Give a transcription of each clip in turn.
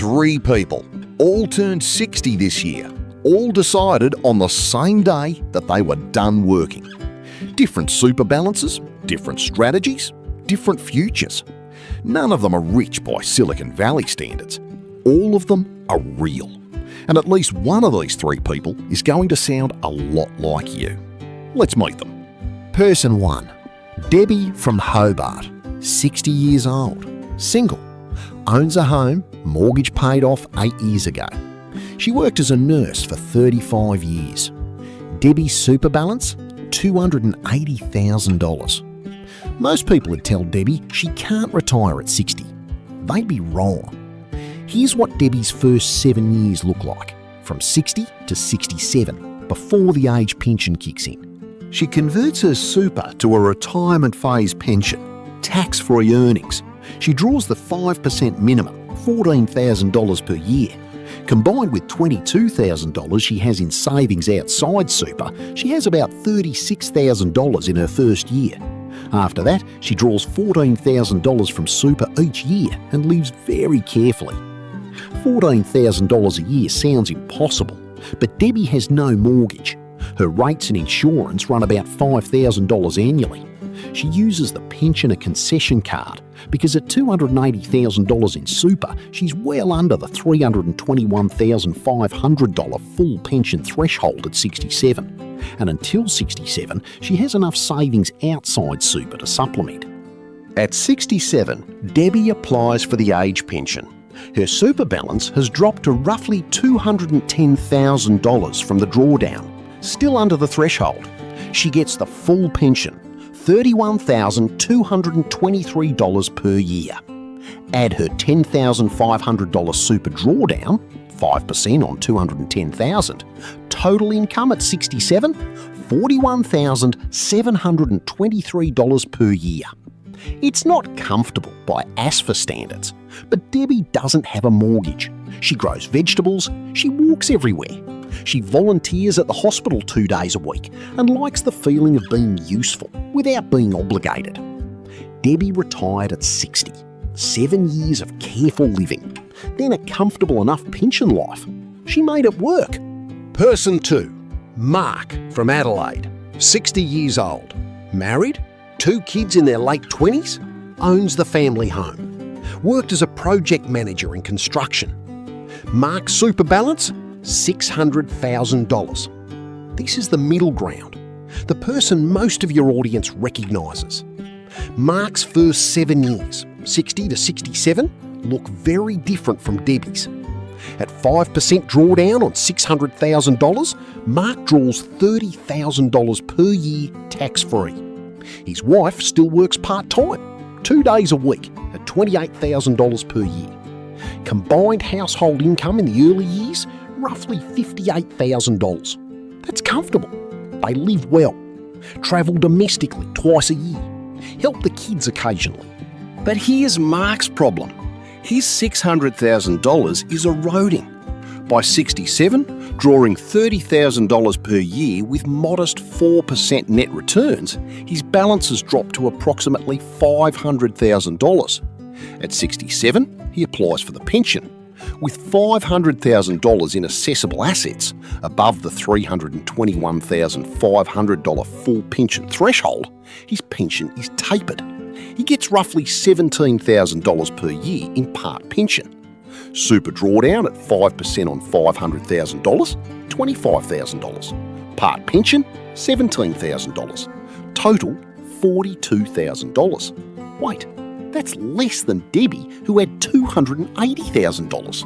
3 people, all turned 60 this year, all decided on the same day that they were done working. Different super balances, different strategies, different futures. None of them are rich by Silicon Valley standards. All of them are real. And at least one of these 3 people is going to sound a lot like you. Let's meet them. Person 1. Debbie from Hobart, 60 years old, single, owns a home, mortgage paid off 8 years ago. She worked as a nurse for 35 years. Debbie's super balance? $280,000. Most people would tell Debbie she can't retire at 60. They'd be wrong. Here's what Debbie's first 7 years look like, from 60 to 67, before the age pension kicks in. She converts her super to a retirement phase pension, tax-free earnings. She draws the 5% minimum, $14,000 per year. Combined with $22,000 she has in savings outside super, she has about $36,000 in her first year. After that, she draws $14,000 from super each year and lives very carefully. $14,000 a year sounds impossible, but Debbie has no mortgage. Her rates and insurance run about $5,000 annually. She uses the pensioner concession card because at $280,000 in super, she's well under the $321,500 full pension threshold at 67. And until 67, she has enough savings outside super to supplement. At 67, Debbie applies for the age pension. Her super balance has dropped to roughly $210,000 from the drawdown, still under the threshold. She gets the full pension, $31,223 per year. Add her $10,500 super drawdown, 5% on $210,000. Total income at 67, $41,723 per year. It's not comfortable by ASFA standards, but Debbie doesn't have a mortgage. She grows vegetables, she walks everywhere. She volunteers at the hospital 2 days a week and likes the feeling of being useful without being obligated. Debbie retired at 60, 7 years of careful living, then a comfortable enough pension life. She made it work. Person 2. Mark from Adelaide, 60 years old, married, 2 kids in their late 20s, owns the family home, worked as a project manager in construction. Mark's super balance? $600,000. This is the middle ground, the person most of your audience recognises. Mark's first 7 years, 60 to 67, look very different from Debbie's. At 5% drawdown on $600,000, Mark draws $30,000 per year tax-free. His wife still works part-time, 2 days a week at $28,000 per year. Combined household income in the early years, roughly $58,000. That's comfortable. They live well, travel domestically twice a year, help the kids occasionally. But here's Mark's problem. His $600,000 is eroding. By 67, drawing $30,000 per year with modest 4% net returns, his balance has dropped to approximately $500,000. At 67, he applies for the pension. With $500,000 in assessable assets above the $321,500 full pension threshold, his pension is tapered. He gets roughly $17,000 per year in part pension. Super drawdown at 5% on $500,000, $25,000. Part pension, $17,000. Total, $42,000. Wait, that's less than Debbie, who had $280,000.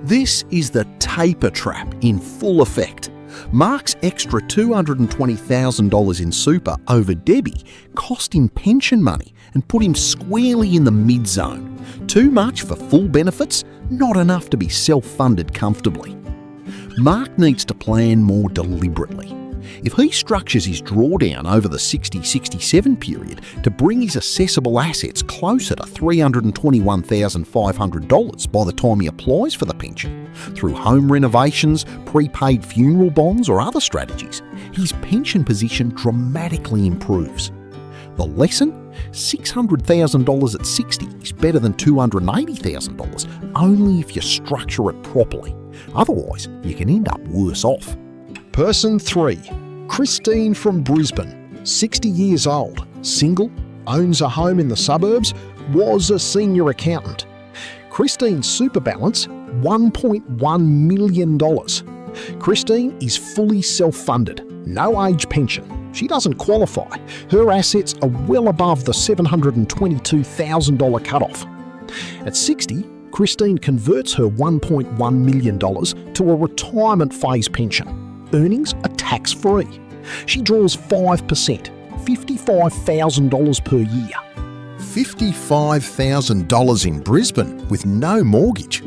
This is the taper trap in full effect. Mark's extra $220,000 in super over Debbie cost him pension money and put him squarely in the mid-zone. Too much for full benefits, not enough to be self-funded comfortably. Mark needs to plan more deliberately. If he structures his drawdown over the 60-67 period to bring his assessable assets closer to $321,500 by the time he applies for the pension, through home renovations, prepaid funeral bonds or other strategies, his pension position dramatically improves. The lesson? $600,000 at 60 is better than $280,000, only if you structure it properly. Otherwise, you can end up worse off. Person 3. Christine from Brisbane, 60 years old, single, owns a home in the suburbs, was a senior accountant. Christine's super balance, $1.1 million. Christine is fully self-funded, no age pension. She doesn't qualify. Her assets are well above the $722,000 cutoff. At 60, Christine converts her $1.1 million to a retirement phase pension. Earnings are tax-free. She draws 5%, $55,000 per year. $55,000 in Brisbane with no mortgage.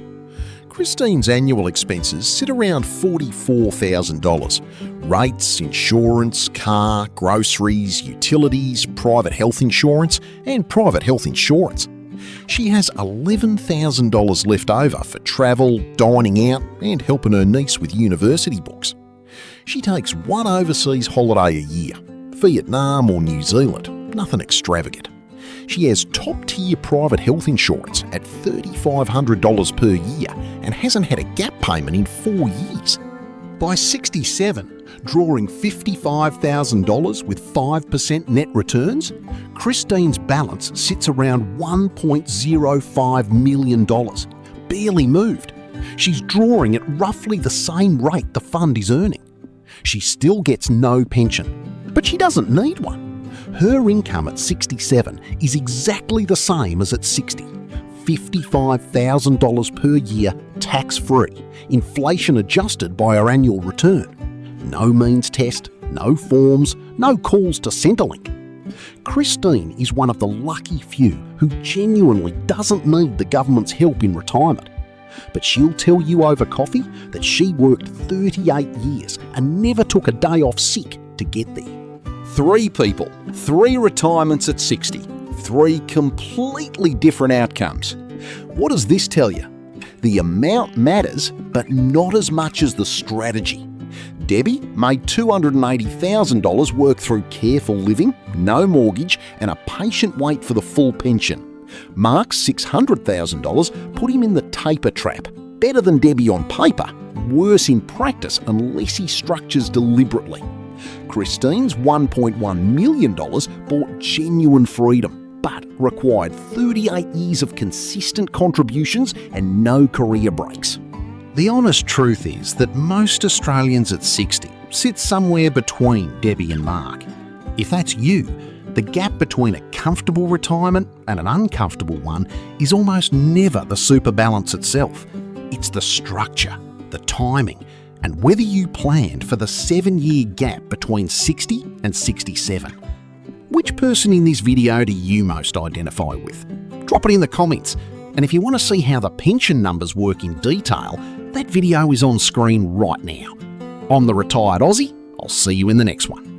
Christine's annual expenses sit around $44,000. Rates, insurance, car, groceries, utilities, private health insurance, and private health insurance. She has $11,000 left over for travel, dining out, and helping her niece with university books. She takes one overseas holiday a year, Vietnam or New Zealand, nothing extravagant. She has top-tier private health insurance at $3,500 per year and hasn't had a gap payment in 4 years. By 67, drawing $55,000 with 5% net returns, Christine's balance sits around $1.05 million, barely moved. She's drawing at roughly the same rate the fund is earning. She still gets no pension, but she doesn't need one. Her income at 67 is exactly the same as at 60, $55,000 per year tax-free, inflation adjusted by her annual return. No means test, no forms, no calls to Centrelink. Christine is one of the lucky few who genuinely doesn't need the government's help in retirement. But she'll tell you over coffee that she worked 38 years and never took a day off sick to get there. 3 people, 3 retirements at 60, 3 completely different outcomes. What does this tell you? The amount matters, but not as much as the strategy. Debbie made $280,000 work through careful living, no mortgage, and a patient wait for the full pension. Mark's $600,000 put him in the taper trap. Better than Debbie on paper, worse in practice unless he structures deliberately. Christine's $1.1 million bought genuine freedom, but required 38 years of consistent contributions and no career breaks. The honest truth is that most Australians at 60 sit somewhere between Debbie and Mark. If that's you, the gap between a comfortable retirement and an uncomfortable one is almost never the super balance itself. It's the structure, the timing, and whether you planned for the 7-year gap between 60 and 67. Which person in this video do you most identify with? Drop it in the comments. And if you want to see how the pension numbers work in detail, that video is on screen right now. I'm the Retired Aussie. I'll see you in the next one.